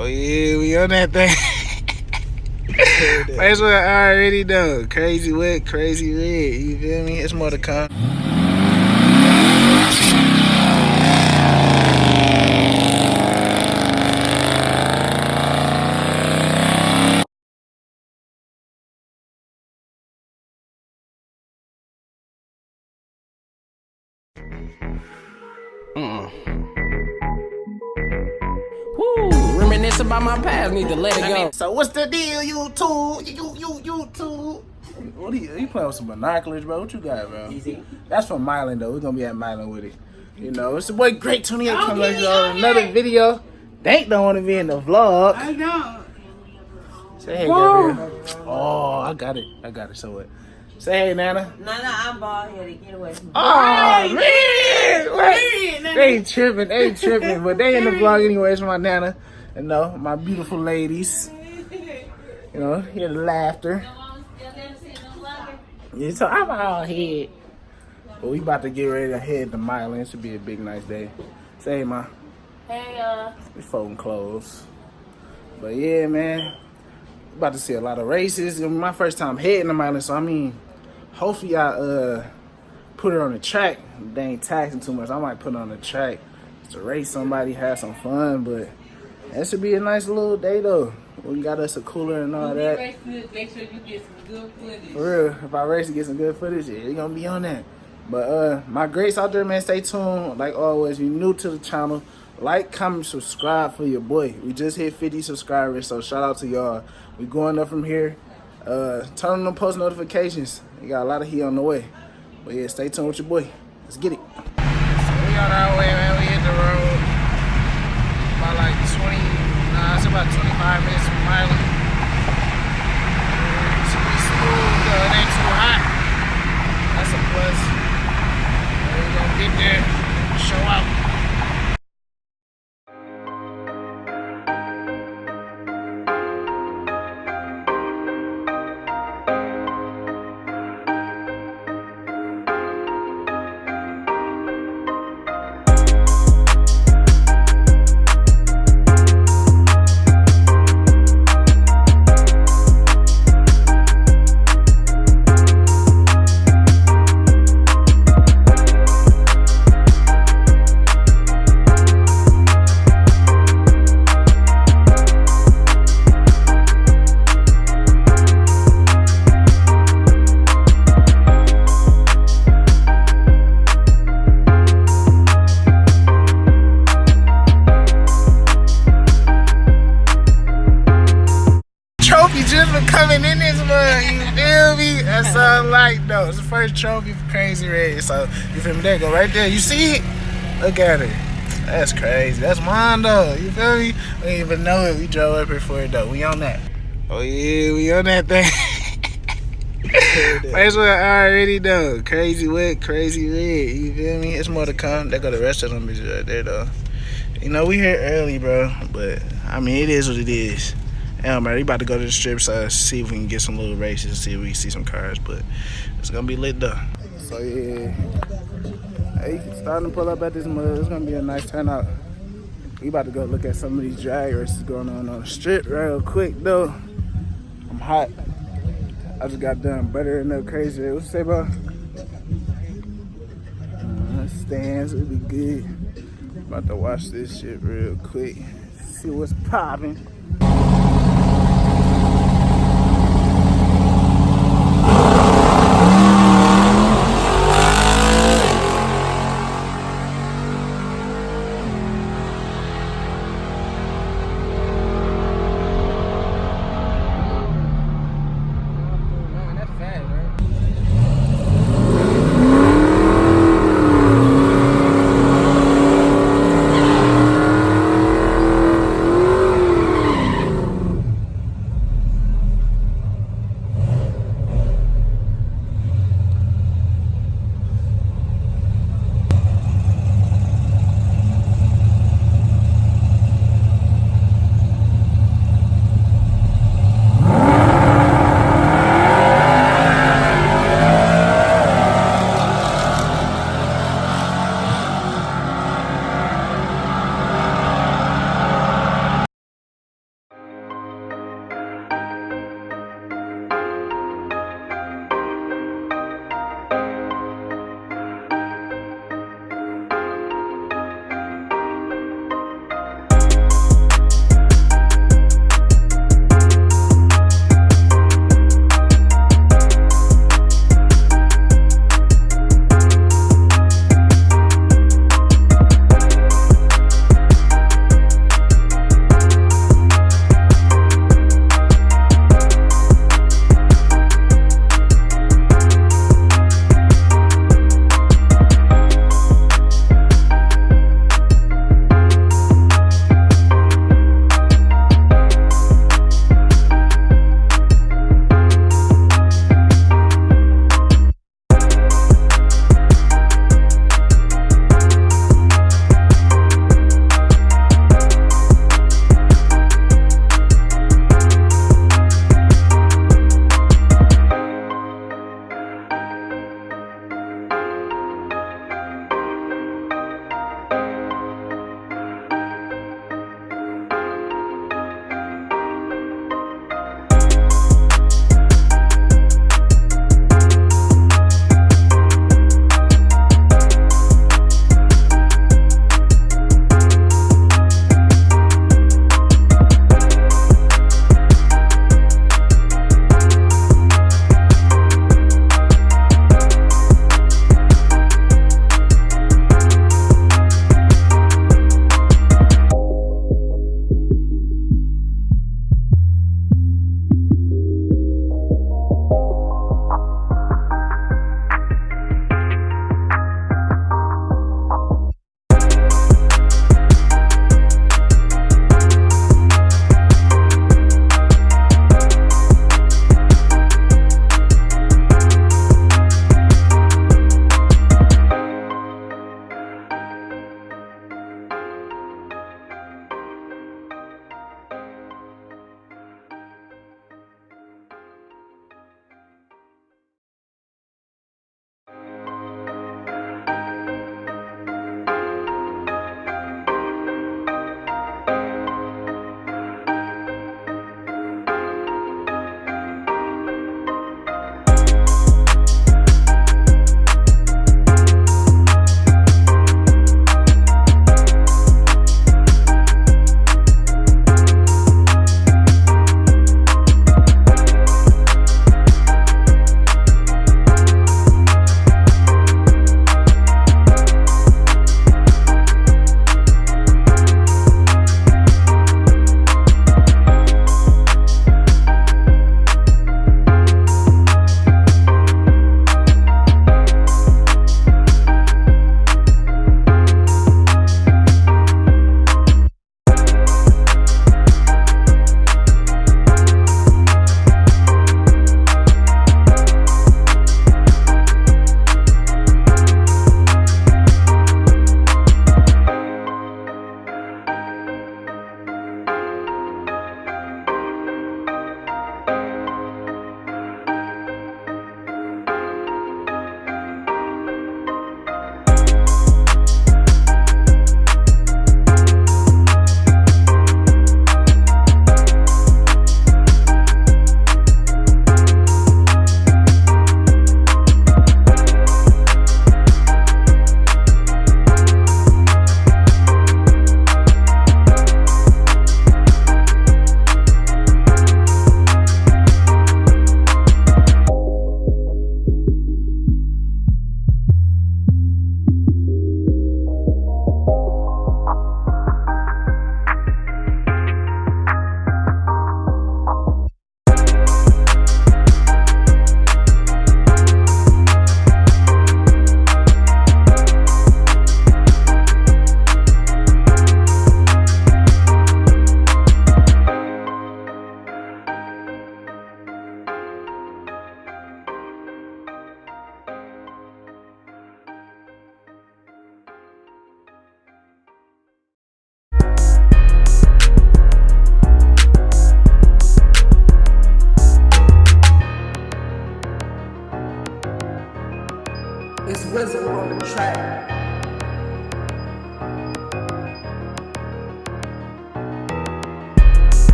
Oh yeah, we on that thing. That's what I already know. Crazy wet, crazy red. You feel me? It's more to come. Woo, reminisce about my past, need to let it go. So what's the deal, YouTube? YouTube. What are you playing with some binoculars, bro? What you got, bro? Easy. That's from Milan, though. We're gonna be at Milan with it. You know, it's the boy Great 28 coming back on another video. Dank don't want to be in the vlog. I know. Say hey, Gabriel. Oh, I got it. So what? Say hey, Nana. No, I'm bald headed. Get away from me. Oh, man. They ain't tripping. But they in the vlog anyways, my Nana. You know, my beautiful ladies. You know, hear the laughter. Yeah, so I'm all head. But we about to get ready to head to Milan. It should be a big, nice day. Say hey, ma. Hey, We folding clothes. But yeah, man. About to see a lot of races. It's gonna be my first time heading to Milan, so I mean, hopefully I put it on the track. They ain't taxing too much. I might put it on the track to race somebody, have some fun, but that should be a nice little day though. We got us a cooler and all that. make sure you get some good footage. For real, if I race to get some good footage, yeah, it's gonna be on that. But my greats out there, man, stay tuned. Like always, if you're new to the channel, like, comment, subscribe for your boy. We just hit 50 subscribers, so shout out to y'all. We going up from here. Turn on the post notifications. We got a lot of heat on the way. But yeah, stay tuned with your boy. Let's get it. So we on our way, man. We hit the road. About like it's about 25 minutes from Milan. It should be smooth though. It ain't too hot. That's a plus. We're gonna get there, show out. Trophy just for coming in this mug, you feel me? That's all like though. It's the first trophy for Crazy Red. So you feel me? There, go right there. You see it? Look at it. That's crazy. That's mine though. You feel me? We didn't even know it. We drove up here for it though. We on that. Oh yeah, we on that thing. That's what I already know. Crazy wet, crazy red. You feel me? It's more to come. There go the rest of them bitches right there though. You know, we here early, bro. But I mean, it is what it is. Man, we about to go to the strip side, see if we can get some little races, see if we can see some cars, but it's gonna be lit though. So yeah, hey, starting to pull up at this mud. It's gonna be a nice turnout. We about to go look at some of these drag races going on the strip real quick though. I'm hot. I just got done buttering up Crazy. What you say, bro? Stands, it'll be good. About to watch this shit real quick. See what's popping.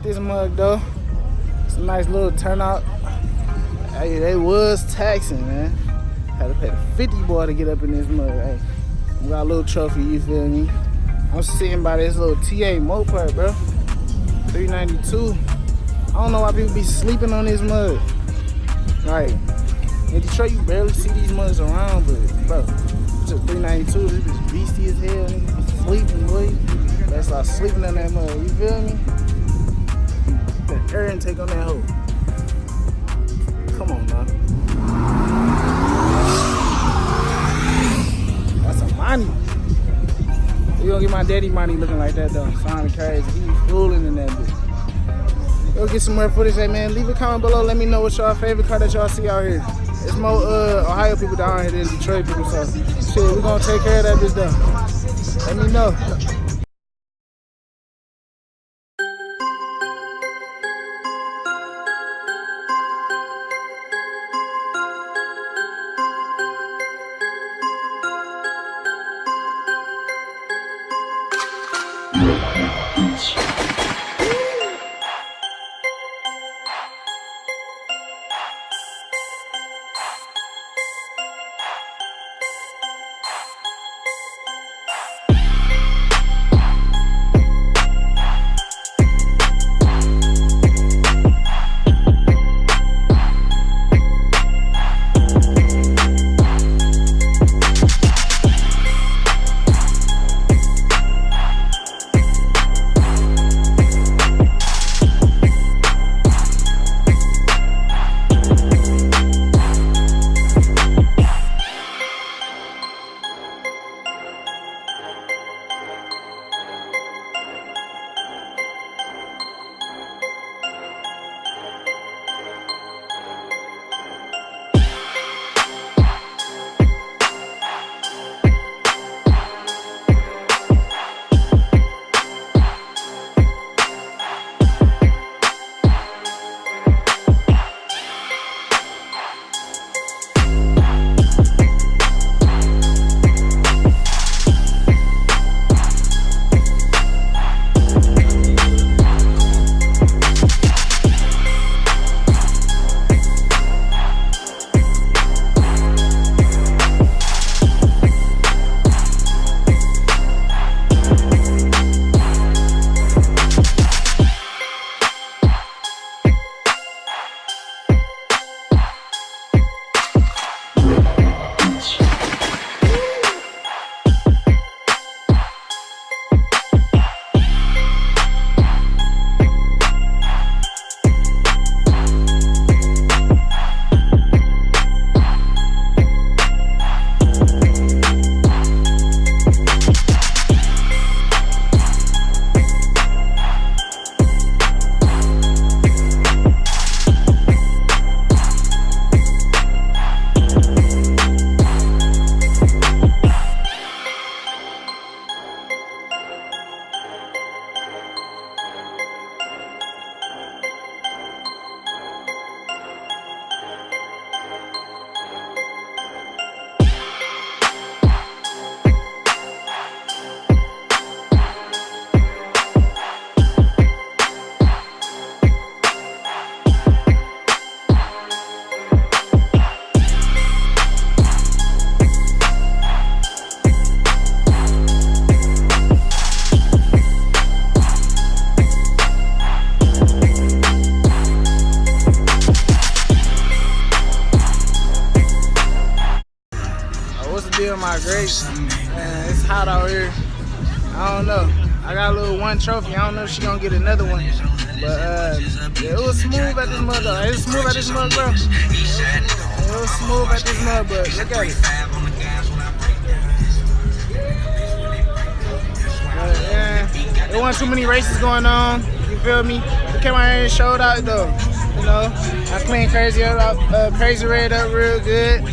this mug though. It's a nice little turnout. Hey, they was taxing, man. Had to pay the 50 boy to get up in this mug. Hey, we got a little trophy, you feel me? I'm sitting by this little TA moped, bro. 392. I don't know why people be sleeping on this mug. Like, in Detroit, you barely see these mugs around, but bro, it's a 392. This bitch beastie as hell. Niggas be sleeping, boy. That's like sleeping on that mug. You feel me? The air intake on that hoe. Come on, man. That's a money. You gonna get my daddy money looking like that though. Sounding crazy. He fooling in that bitch. Go get some more footage, hey man. Leave a comment below. Let me know what's your favorite car that y'all see out here. There's more Ohio people down here than Detroit people, so shit, we gonna take care of that bitch though. Let me know. My grapes, man, it's hot out here. I don't know. I got a little one trophy. I don't know if she gonna get another one. But yeah, it was smooth at this mud though. It was smooth at this mud, bro. It was smooth at this mud, but look at it. But yeah, there wasn't too many races going on. You feel me? We came out here and showed out though. You know, I cleaned Crazy Red up real good.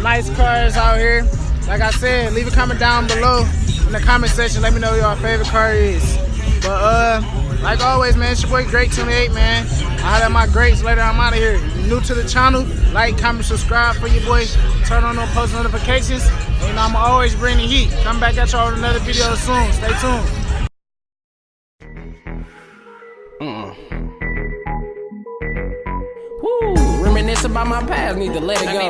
Nice cars out here. Like I said, leave a comment down below in the comment section. Let me know what your favorite car is. But like always, man, it's your boy Great28, man. I had my greats later. I'm out of here. If you're new to the channel, like, comment, subscribe for your boy. Turn on those post notifications. And you know, I'm always bring the heat. Come back at y'all with another video soon. Stay tuned. Woo, reminisce about my past, need to let it go.